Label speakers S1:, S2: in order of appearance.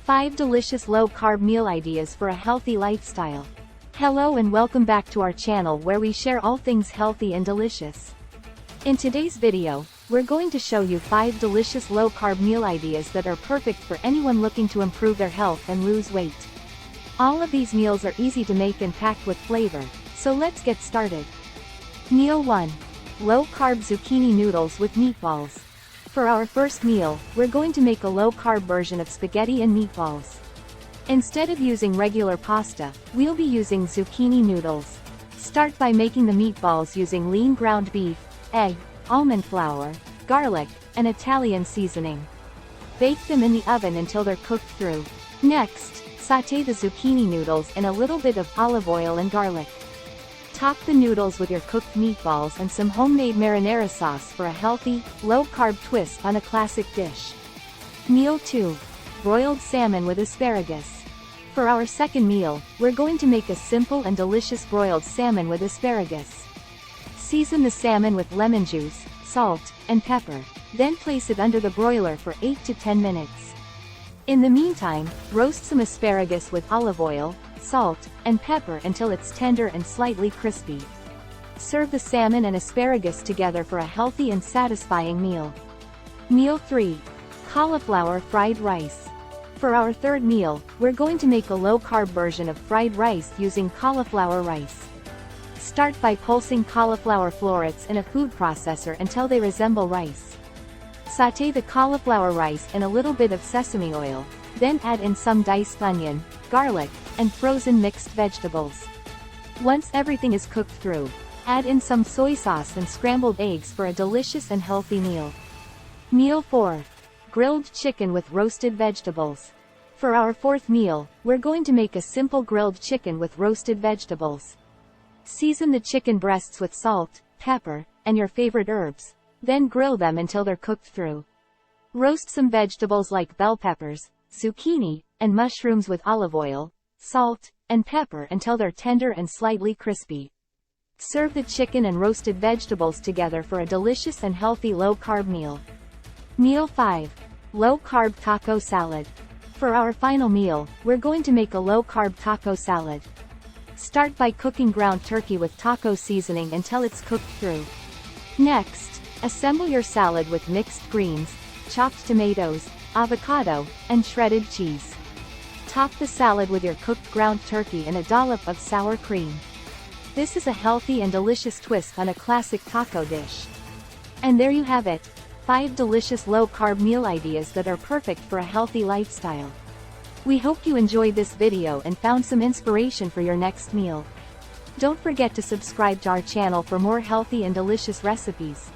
S1: 5 delicious low-carb meal ideas for a healthy lifestyle. Hello and welcome back to our channel where we share all things healthy and delicious. In today's video, we're going to show you 5 delicious low-carb meal ideas that are perfect for anyone looking to improve their health and lose weight. All of these meals are easy to make and packed with flavor, so let's get started. Meal 1. Low-carb zucchini noodles with meatballs. For our first meal, we're going to make a low-carb version of spaghetti and meatballs. Instead of using regular pasta, we'll be using zucchini noodles. Start by making the meatballs using lean ground beef, egg, almond flour, garlic, and Italian seasoning. Bake them in the oven until they're cooked through. Next, sauté the zucchini noodles in a little bit of olive oil and garlic. Top the noodles with your cooked meatballs and some homemade marinara sauce for a healthy, low-carb twist on a classic dish. Meal 2. Broiled salmon with asparagus. For our second meal, we're going to make a simple and delicious broiled salmon with asparagus. Season the salmon with lemon juice, salt, and pepper, then place it under the broiler for 8 to 10 minutes. In the meantime, roast some asparagus with olive oil, salt, and pepper until it's tender and slightly crispy. Serve the salmon and asparagus together for a healthy and satisfying meal. Meal 3. Cauliflower fried rice. For our third meal, we're going to make a low-carb version of fried rice using cauliflower rice. Start by pulsing cauliflower florets in a food processor until they resemble rice. Sauté the cauliflower rice in a little bit of sesame oil, then add in some diced onion, garlic, and frozen mixed vegetables. Once everything is cooked through, add in some soy sauce and scrambled eggs for a delicious and healthy meal. Meal 4. Grilled chicken with roasted vegetables. For our fourth meal, we're going to make a simple grilled chicken with roasted vegetables. Season the chicken breasts with salt, pepper, and your favorite herbs, then grill them until they're cooked through. Roast some vegetables like bell peppers, zucchini, and mushrooms with olive oil, salt, and pepper until they're tender and slightly crispy. Serve the chicken and roasted vegetables together for a delicious and healthy low-carb meal. Meal 5. Low-carb taco salad. For our final meal, we're going to make a low-carb taco salad. Start by cooking ground turkey with taco seasoning until it's cooked through. Next, assemble your salad with mixed greens, chopped tomatoes, avocado, and shredded cheese. Top the salad with your cooked ground turkey and a dollop of sour cream. This is a healthy and delicious twist on a classic taco dish. And there you have it, 5 delicious low-carb meal ideas that are perfect for a healthy lifestyle. We hope you enjoyed this video and found some inspiration for your next meal. Don't forget to subscribe to our channel for more healthy and delicious recipes.